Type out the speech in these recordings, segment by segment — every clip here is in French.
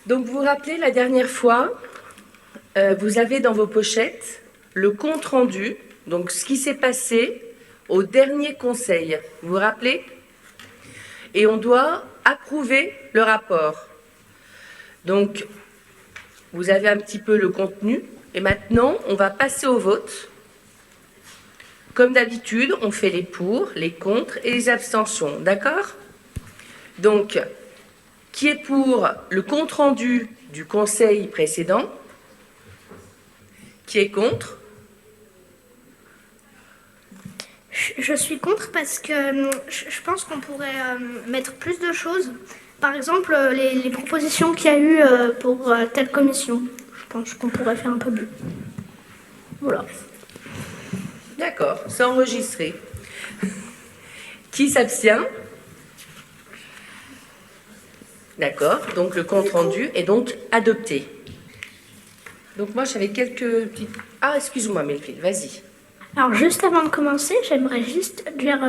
Donc, vous vous rappelez, la dernière fois, vous avez dans vos pochettes le compte-rendu, donc ce qui s'est passé au dernier conseil. Vous vous rappelez? Et on doit approuver le rapport. Donc, vous avez un petit peu le contenu. Et maintenant, on va passer au vote. Comme d'habitude, on fait les pour, les contre et les abstentions. D'accord? Donc, qui est pour le compte-rendu du conseil précédent? Qui est contre? Je suis contre parce que je pense qu'on pourrait mettre plus de choses. Par exemple, les propositions qu'il y a eu pour telle commission. Je pense qu'on pourrait faire un peu mieux. Voilà. D'accord, c'est enregistré. Qui s'abstient? D'accord, donc le compte-rendu est donc adopté. Donc moi j'avais quelques petites... Ah, excuse-moi Melville, vas-y. Alors juste avant de commencer, j'aimerais juste dire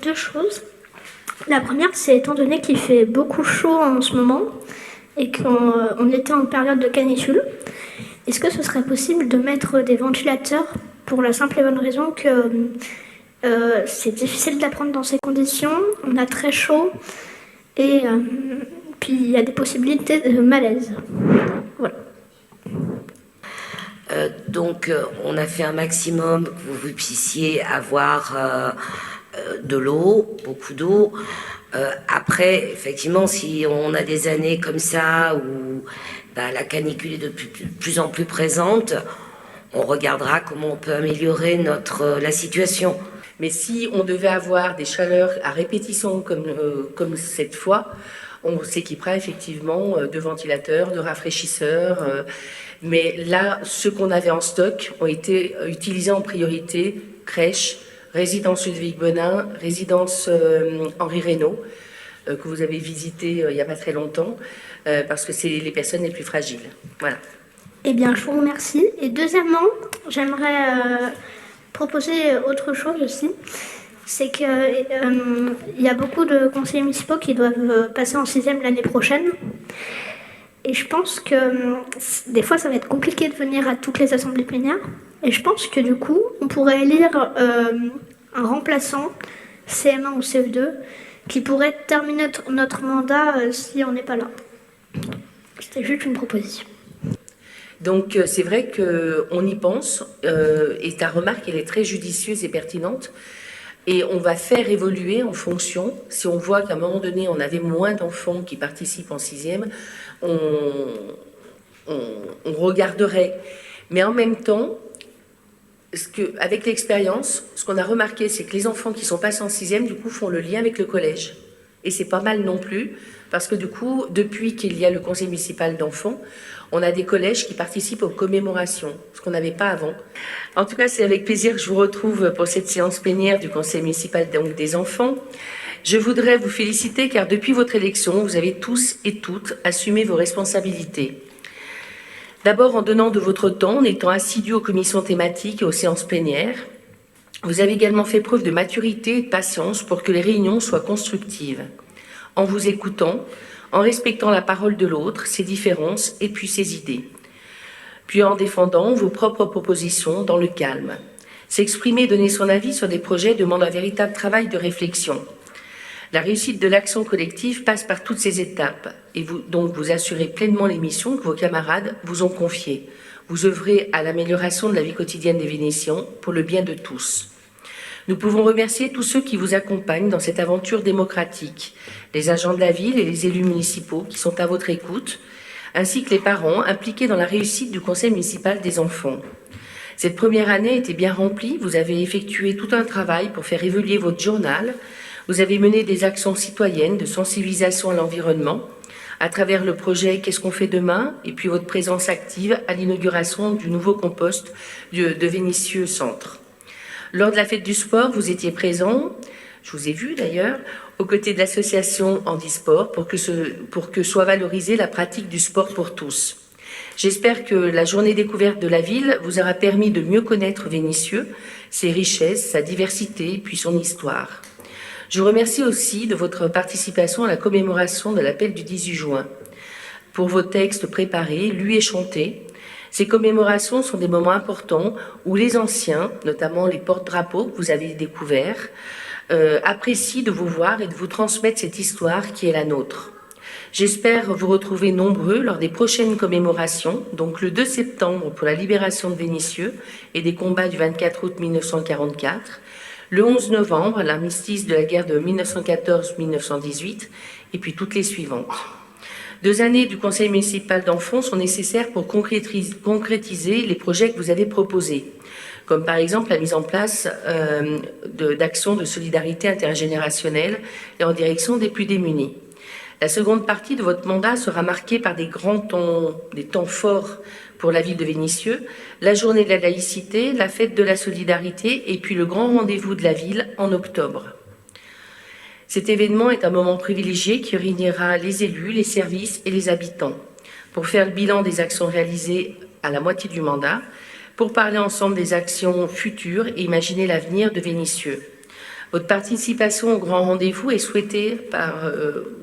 deux choses. La première, c'est étant donné qu'il fait beaucoup chaud en ce moment et qu'on était en période de canicule, est-ce que ce serait possible de mettre des ventilateurs pour la simple et bonne raison que c'est difficile d'apprendre dans ces conditions, on a très chaud et puis il y a des possibilités de malaise. Voilà. Donc, on a fait un maximum que vous puissiez avoir de l'eau, beaucoup d'eau. Après, effectivement, si on a des années comme ça où la canicule est de plus en plus présente, on regardera comment on peut améliorer la situation. Mais si on devait avoir des chaleurs à répétition comme cette fois, on s'équipera effectivement de ventilateurs, de rafraîchisseurs. Mais là, ceux qu'on avait en stock ont été utilisés en priorité crèche, résidence Ludwig-Benin, résidence Henri Reynaud, que vous avez visité il n'y a pas très longtemps, parce que c'est les personnes les plus fragiles. Voilà. Eh bien, je vous remercie. Et deuxièmement, j'aimerais proposer autre chose aussi. C'est qu'il y a beaucoup de conseillers municipaux qui doivent passer en 6e l'année prochaine. Et je pense que des fois, ça va être compliqué de venir à toutes les assemblées plénières. Et je pense que du coup, on pourrait élire un remplaçant, CM1 ou CE2, qui pourrait terminer notre mandat si on n'est pas là. C'était juste une proposition. Donc c'est vrai qu'on y pense, et ta remarque, elle est très judicieuse et pertinente. Et on va faire évoluer en fonction, si on voit qu'à un moment donné, on avait moins d'enfants qui participent en 6e, on regarderait. Mais en même temps, avec l'expérience, ce qu'on a remarqué, c'est que les enfants qui sont passés en 6e, du coup, font le lien avec le collège. Et c'est pas mal non plus, parce que du coup, depuis qu'il y a le conseil municipal d'enfants, on a des collèges qui participent aux commémorations, ce qu'on n'avait pas avant. En tout cas, c'est avec plaisir que je vous retrouve pour cette séance plénière du conseil municipal des enfants. Je voudrais vous féliciter car depuis votre élection, vous avez tous et toutes assumé vos responsabilités. D'abord en donnant de votre temps, en étant assidus aux commissions thématiques et aux séances plénières. Vous avez également fait preuve de maturité et de patience pour que les réunions soient constructives. En vous écoutant, en respectant la parole de l'autre, ses différences et puis ses idées. Puis en défendant vos propres propositions dans le calme. S'exprimer et donner son avis sur des projets demande un véritable travail de réflexion. La réussite de l'action collective passe par toutes ces étapes et vous assurez pleinement les missions que vos camarades vous ont confiées. Vous œuvrez à l'amélioration de la vie quotidienne des Vénitiens pour le bien de tous. Nous pouvons remercier tous ceux qui vous accompagnent dans cette aventure démocratique, les agents de la ville et les élus municipaux qui sont à votre écoute, ainsi que les parents impliqués dans la réussite du conseil municipal des enfants. Cette première année était bien remplie, vous avez effectué tout un travail pour faire évoluer votre journal, vous avez mené des actions citoyennes de sensibilisation à l'environnement, à travers le projet Qu'est-ce qu'on fait demain et puis votre présence active à l'inauguration du nouveau compost de Vénissieux Centre. Lors de la fête du sport, vous étiez présent, je vous ai vu d'ailleurs, aux côtés de l'association Handisport pour que soit valorisée la pratique du sport pour tous. J'espère que la journée découverte de la ville vous aura permis de mieux connaître Vénissieux, ses richesses, sa diversité puis son histoire. Je vous remercie aussi de votre participation à la commémoration de l'appel du 18 juin. pour vos textes préparés, lus et chantés. Ces commémorations sont des moments importants où les anciens, notamment les porte-drapeaux que vous avez découverts, apprécient de vous voir et de vous transmettre cette histoire qui est la nôtre. J'espère vous retrouver nombreux lors des prochaines commémorations, donc le 2 septembre pour la libération de Vénissieux et des combats du 24 août 1944, le 11 novembre, l'armistice de la guerre de 1914-1918, et puis toutes les suivantes. 2 années du Conseil municipal d'Enfants sont nécessaires pour concrétiser les projets que vous avez proposés, comme par exemple la mise en place d'actions de solidarité intergénérationnelle et en direction des plus démunis. La seconde partie de votre mandat sera marquée par des temps forts pour la ville de Vénissieux, la journée de la laïcité, la fête de la solidarité et puis le grand rendez-vous de la ville en octobre. Cet événement est un moment privilégié qui réunira les élus, les services et les habitants pour faire le bilan des actions réalisées à la moitié du mandat, pour parler ensemble des actions futures et imaginer l'avenir de Vénissieux. Votre participation au grand rendez-vous est souhaitée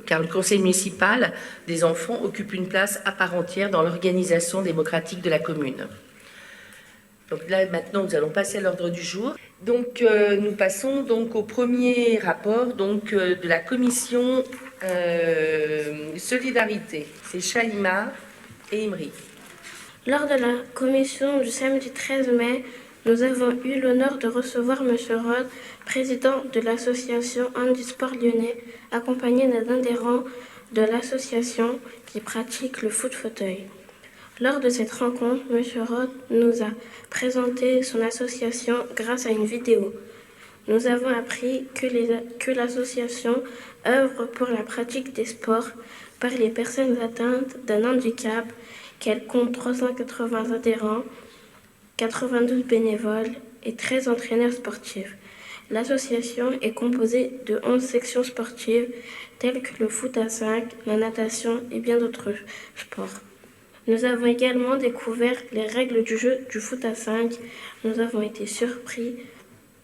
car le conseil municipal des enfants occupe une place à part entière dans l'organisation démocratique de la commune. Donc là, maintenant, nous allons passer à l'ordre du jour. Donc, nous passons donc au premier rapport de la commission Solidarité. C'est Shaima et Imri. Lors de la commission du samedi 13 mai, nous avons eu l'honneur de recevoir M. Rod, président de l'association Handisport Lyonnais, accompagné d'un adhérent de l'association qui pratique le foot fauteuil. Lors de cette rencontre, M. Rod nous a présenté son association grâce à une vidéo. Nous avons appris que l'association œuvre pour la pratique des sports par les personnes atteintes d'un handicap, qu'elle compte 380 adhérents, 92 bénévoles et 13 entraîneurs sportifs. L'association est composée de 11 sections sportives telles que le foot à 5, la natation et bien d'autres sports. Nous avons également découvert les règles du jeu du foot à 5. Nous avons été surpris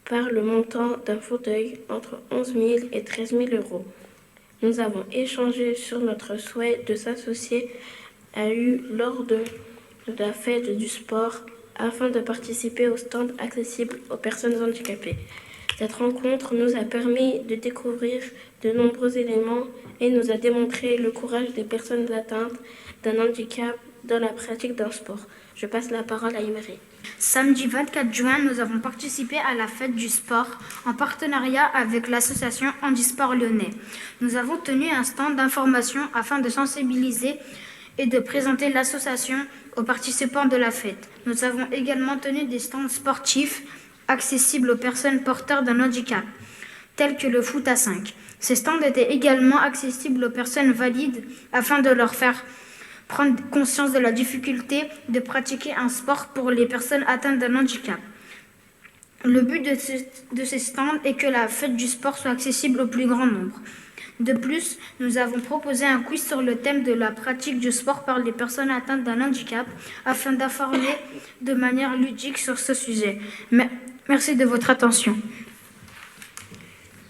par le montant d'un fauteuil entre 11 000 et 13 000 euros. Nous avons échangé sur notre souhait de s'associer lors de la fête du sport afin de participer au stand accessible aux personnes handicapées. Cette rencontre nous a permis de découvrir de nombreux éléments et nous a démontré le courage des personnes atteintes d'un handicap dans la pratique d'un sport. Je passe la parole à Imri. Samedi 24 juin, nous avons participé à la fête du sport en partenariat avec l'association Handisport Lyonnais. Nous avons tenu un stand d'information afin de sensibiliser et de présenter l'association aux participants de la fête. Nous avons également tenu des stands sportifs accessibles aux personnes porteurs d'un handicap, tels que le foot à 5. Ces stands étaient également accessibles aux personnes valides afin de leur faire prendre conscience de la difficulté de pratiquer un sport pour les personnes atteintes d'un handicap. Le but de ces stands est que la fête du sport soit accessible au plus grand nombre. De plus, nous avons proposé un quiz sur le thème de la pratique du sport par les personnes atteintes d'un handicap afin d'informer de manière ludique sur ce sujet. Merci de votre attention.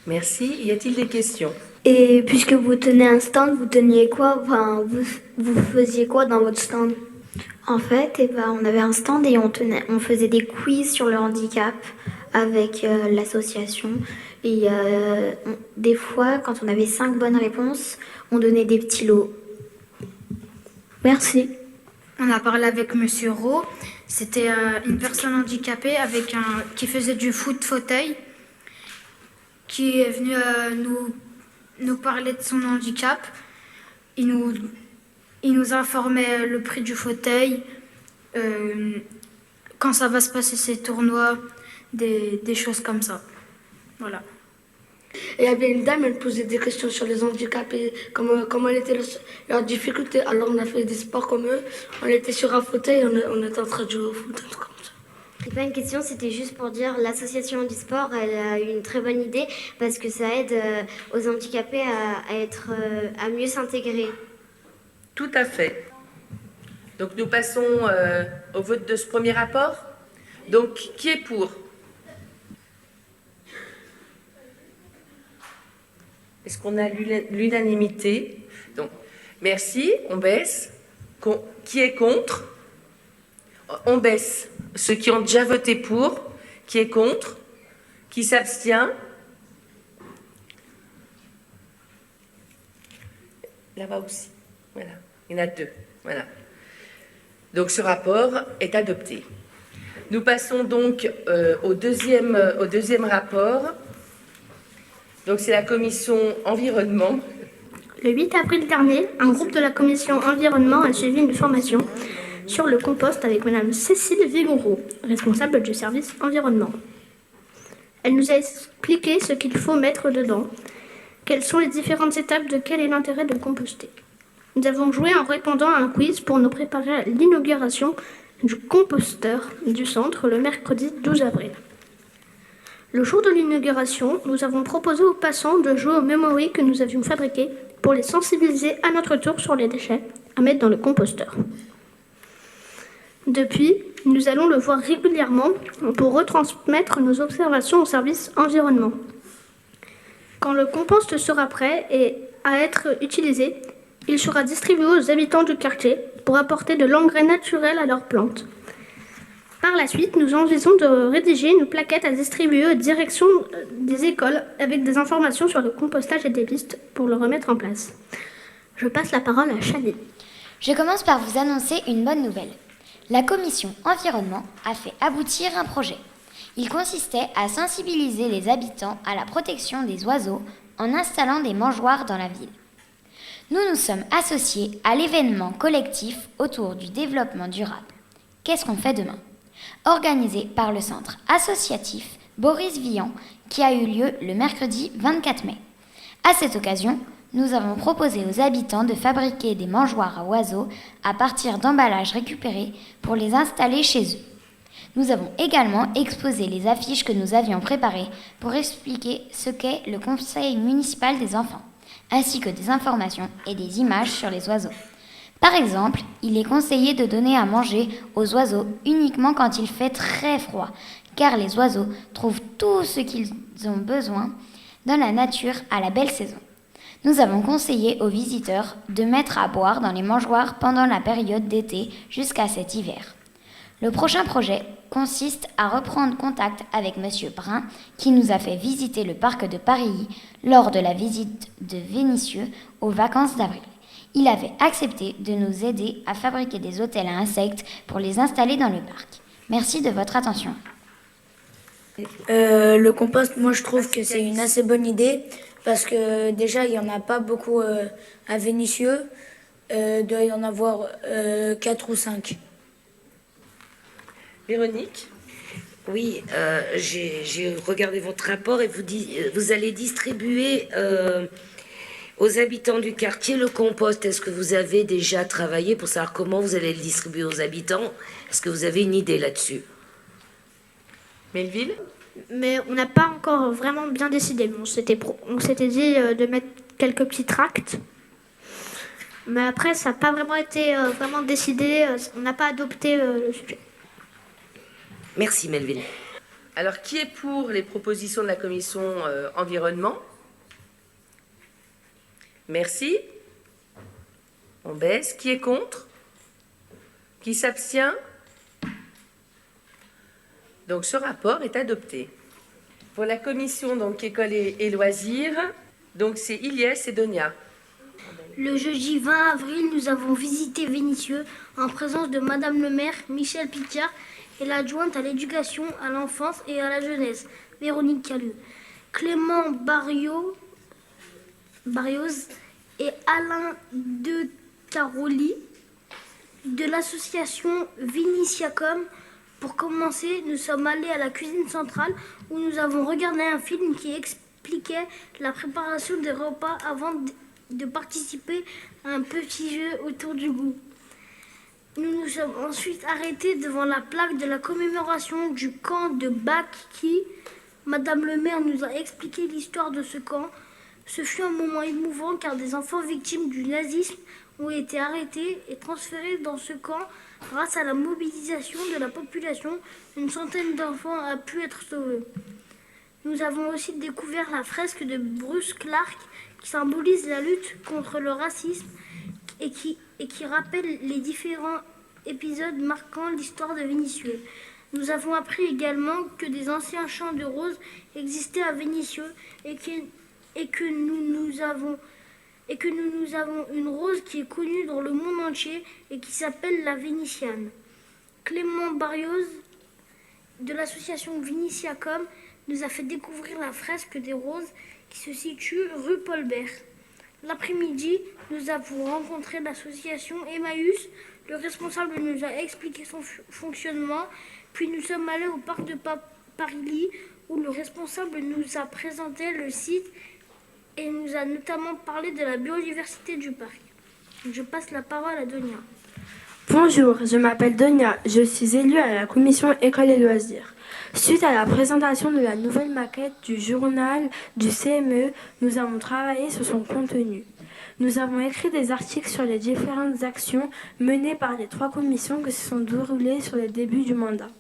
Merci. Y a-t-il des questions? Et puisque vous tenez un stand, vous teniez quoi? Vous faisiez quoi dans votre stand? En fait, on avait un stand et on faisait des quiz sur le handicap avec l'association. Et des fois, quand on avait 5 bonnes réponses, on donnait des petits lots. Merci. On a parlé avec Monsieur Rowe. C'était une personne handicapée qui faisait du foot fauteuil, qui est venu nous parler de son handicap. Il nous informait le prix du fauteuil, quand ça va se passer ces tournois, des choses comme ça. Voilà. Et il y avait une dame, elle posait des questions sur les handicapés, comment elle était leur difficulté. Alors on a fait des sports comme eux, on était sur un fauteuil, on était en train de jouer au foot, un truc comme ça. C'est pas une question, c'était juste pour dire l'association Handisport, elle a eu une très bonne idée parce que ça aide aux handicapés à mieux s'intégrer. Tout à fait. Donc nous passons au vote de ce premier rapport. Donc qui est pour? Est-ce qu'on a l'unanimité? Donc Merci, on baisse. Qui est contre? On baisse. Ceux qui ont déjà voté pour, qui est contre? Qui s'abstient? Là-bas aussi. Voilà. Il y en a 2. Voilà. Donc ce rapport est adopté. Nous passons donc au deuxième rapport. Donc c'est la commission environnement. Le 8 avril dernier, un groupe de la commission environnement a suivi une formation sur le compost avec Madame Cécile Vigoureau, responsable du service environnement. Elle nous a expliqué ce qu'il faut mettre dedans, quelles sont les différentes étapes de quel est l'intérêt de composter. Nous avons joué en répondant à un quiz pour nous préparer à l'inauguration du composteur du centre le mercredi 12 avril. Le jour de l'inauguration, nous avons proposé aux passants de jouer aux memories que nous avions fabriquées pour les sensibiliser à notre tour sur les déchets à mettre dans le composteur. Depuis, nous allons le voir régulièrement pour retransmettre nos observations au service environnement. Quand le compost sera prêt et à être utilisé, il sera distribué aux habitants du quartier pour apporter de l'engrais naturel à leurs plantes. Par la suite, nous envisageons de rédiger une plaquette à distribuer aux directions des écoles avec des informations sur le compostage et des pistes pour le remettre en place. Je passe la parole à Chani. Je commence par vous annoncer une bonne nouvelle. La commission environnement a fait aboutir un projet. Il consistait à sensibiliser les habitants à la protection des oiseaux en installant des mangeoires dans la ville. Nous nous sommes associés à l'événement collectif autour du développement durable. Qu'est-ce qu'on fait demain ? Organisé par le centre associatif Boris Vian qui a eu lieu le mercredi 24 mai. À cette occasion, nous avons proposé aux habitants de fabriquer des mangeoires à oiseaux à partir d'emballages récupérés pour les installer chez eux. Nous avons également exposé les affiches que nous avions préparées pour expliquer ce qu'est le conseil municipal des enfants, ainsi que des informations et des images sur les oiseaux. Par exemple, il est conseillé de donner à manger aux oiseaux uniquement quand il fait très froid, car les oiseaux trouvent tout ce qu'ils ont besoin dans la nature à la belle saison. Nous avons conseillé aux visiteurs de mettre à boire dans les mangeoires pendant la période d'été jusqu'à cet hiver. Le prochain projet consiste à reprendre contact avec Monsieur Brun, qui nous a fait visiter le parc de Paris lors de la visite de Vénissieux aux vacances d'avril. Il avait accepté de nous aider à fabriquer des hôtels à insectes pour les installer dans le parc. Merci de votre attention. Le compost, moi je trouve que c'est une assez bonne idée parce que déjà il n'y en a pas beaucoup à Vénissieux. Il doit y en avoir 4 ou 5. Véronique ? Oui, j'ai regardé votre rapport et vous allez distribuer aux habitants du quartier le compost. Est-ce que vous avez déjà travaillé pour savoir comment vous allez le distribuer aux habitants? Est-ce que vous avez une idée là-dessus? Melville? Mais on n'a pas encore vraiment bien décidé. On s'était dit de mettre quelques petits tracts. Mais après, ça n'a pas vraiment été vraiment décidé. On n'a pas adopté le sujet. Merci Melville. Alors, qui est pour les propositions de la commission environnement? Merci. On baisse. Qui est contre? Qui s'abstient? Donc, ce rapport est adopté. Pour la commission donc école et loisirs, donc c'est Ilyes et Donia. Le jeudi 20 avril, nous avons visité Vénissieux en présence de Madame le maire, Michel Picard, et l'adjointe à l'éducation, à l'enfance et à la jeunesse, Véronique Calu. Clément Barrios et Alain de Caroli de l'association Viniciacom. Pour commencer, nous sommes allés à la cuisine centrale où nous avons regardé un film qui expliquait la préparation des repas avant de participer à un petit jeu autour du goût. Nous nous sommes ensuite arrêtés devant la plaque de la commémoration du camp de Bakki. Madame le maire nous a expliqué l'histoire de ce camp. Ce fut un moment émouvant car des enfants victimes du nazisme ont été arrêtés et transférés dans ce camp. Grâce à la mobilisation de la population, une centaine d'enfants a pu être sauvés. Nous avons aussi découvert la fresque de Bruce Clark qui symbolise la lutte contre le racisme et qui rappelle les différents épisodes marquant l'histoire de Vénissieux. Nous avons appris également que des anciens champs de roses existaient à Vénissieux et que nous avons une rose qui est connue dans le monde entier et qui s'appelle la vénitiane. Clément Barrios de l'association Viniciacom nous a fait découvrir la fresque des roses qui se situe rue Paul Bert. L'après-midi, nous avons rencontré l'association Emmaüs. Le responsable nous a expliqué son fonctionnement, puis nous sommes allés au parc de Paris où le responsable nous a présenté le site et nous a notamment parlé de la biodiversité du parc. Je passe la parole à Donia. Bonjour, je m'appelle Donia, je suis élue à la commission École et Loisirs. Suite à la présentation de la nouvelle maquette du journal du CME, nous avons travaillé sur son contenu. Nous avons écrit des articles sur les différentes actions menées par les 3 commissions qui se sont déroulées sur le début du mandat.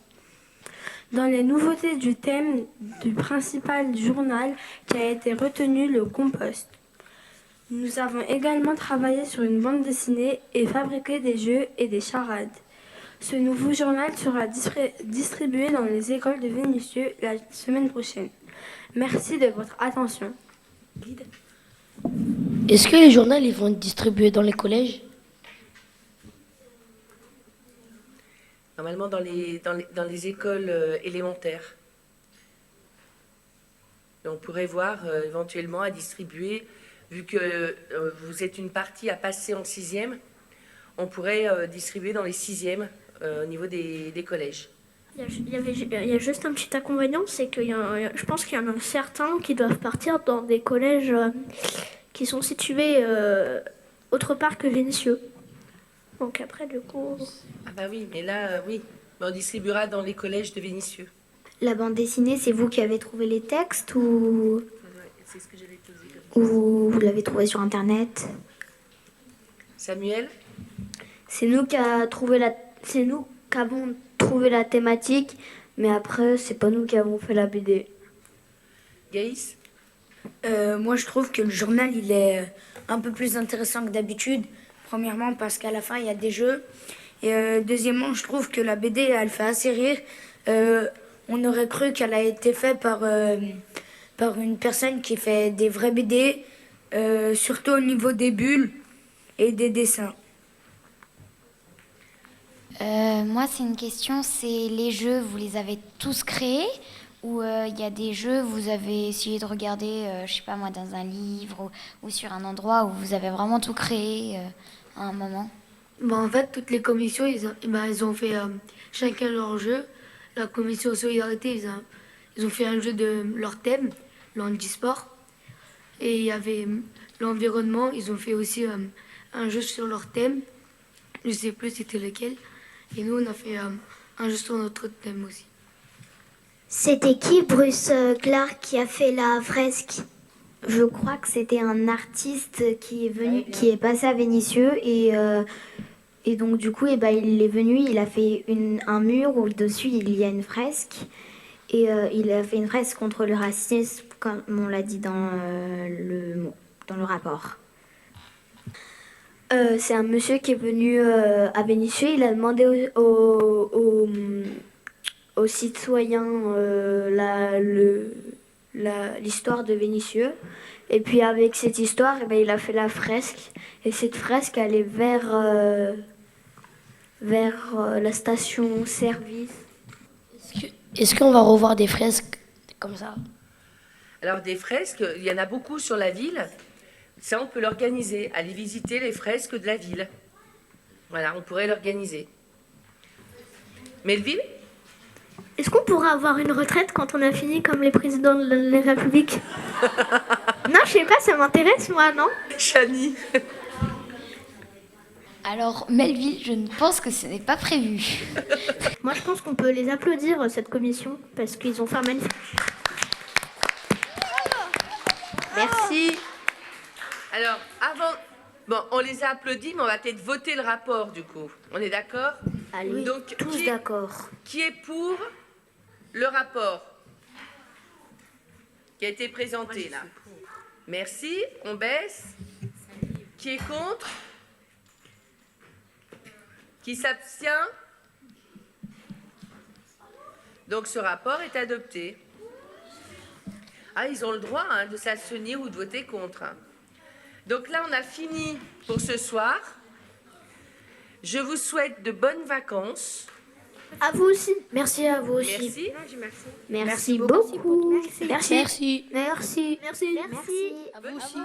Dans les nouveautés du thème du principal journal qui a été retenu, le compost. Nous avons également travaillé sur une bande dessinée et fabriqué des jeux et des charades. Ce nouveau journal sera distribué dans les écoles de Vénissieux la semaine prochaine. Merci de votre attention. Est-ce que les journaux ils vont être distribués dans les collèges? Normalement dans les écoles élémentaires. Et on pourrait voir éventuellement à distribuer, vu que vous êtes une partie à passer en 6e, on pourrait distribuer dans les 6e au niveau des collèges. Il y a juste un petit inconvénient, c'est que je pense qu'il y en a certains qui doivent partir dans des collèges qui sont situés autre part que Vénissieux. Donc après, du coup... Ah bah oui, mais là, oui. Mais on distribuera dans les collèges de Vénissieux. La bande dessinée, c'est vous qui avez trouvé les textes ou C'est ce que j'allais te dire. ou vous l'avez trouvé sur Internet? Samuel? C'est nous qui avons trouvé la thématique, mais après, c'est pas nous qui avons fait la BD. Gaïs? Moi, je trouve que le journal, il est un peu plus intéressant que d'habitude. Premièrement, parce qu'à la fin, il y a des jeux. Et deuxièmement, je trouve que la BD, elle fait assez rire. On aurait cru qu'elle a été faite par une personne qui fait des vraies BD, surtout au niveau des bulles et des dessins. Moi, c'est une question, c'est les jeux, vous les avez tous créés ou il y a des jeux, vous avez essayé de regarder, je sais pas moi, dans un livre ou sur un endroit où vous avez vraiment tout créé à un moment? En fait, toutes les commissions, ils ont fait chacun leur jeu. La commission Solidarité, ils ont fait un jeu de leur thème, l'handisport. Et il y avait l'environnement, ils ont fait aussi un jeu sur leur thème. Je sais plus c'était lequel. Et nous, on a fait un jeu sur notre thème aussi. C'était qui, Bruce Clark, qui a fait la fresque? Je crois que c'était un artiste qui est venu, qui est passé à Vénissieux et donc du coup, il est venu, il a fait un mur où dessus il y a une fresque et il a fait une fresque contre le racisme, comme on l'a dit dans le rapport. C'est un monsieur qui est venu à Vénissieux, il a demandé aux citoyens l'histoire de Vénissieux. Et puis avec cette histoire, il a fait la fresque. Et cette fresque, elle est vers la station service. Est-ce qu'on va revoir des fresques comme ça? Alors des fresques, il y en a beaucoup sur la ville. Ça, on peut l'organiser. Aller visiter les fresques de la ville. Voilà, on pourrait l'organiser. Melville? Est-ce qu'on pourra avoir une retraite quand on a fini comme les présidents de la République? Non, je sais pas, ça m'intéresse moi, non? Chani? Alors, Melville, je ne pense que ce n'est pas prévu. Moi, je pense qu'on peut les applaudir, cette commission, parce qu'ils ont fait un magnifique... Merci. Alors, avant... Bon, on les a applaudis, mais on va peut-être voter le rapport, du coup. On est d'accord? Allez, donc, tous d'accord. Qui est pour le rapport qui a été présenté, là? Merci. On baisse. Qui est contre? Qui s'abstient? Donc ce rapport est adopté. Ah, ils ont le droit de s'abstenir ou de voter contre. Donc là, on a fini pour ce soir. Je vous souhaite de bonnes vacances. À vous aussi. Merci à vous aussi. Merci. Merci beaucoup. Merci. Merci. Merci. À vous aussi.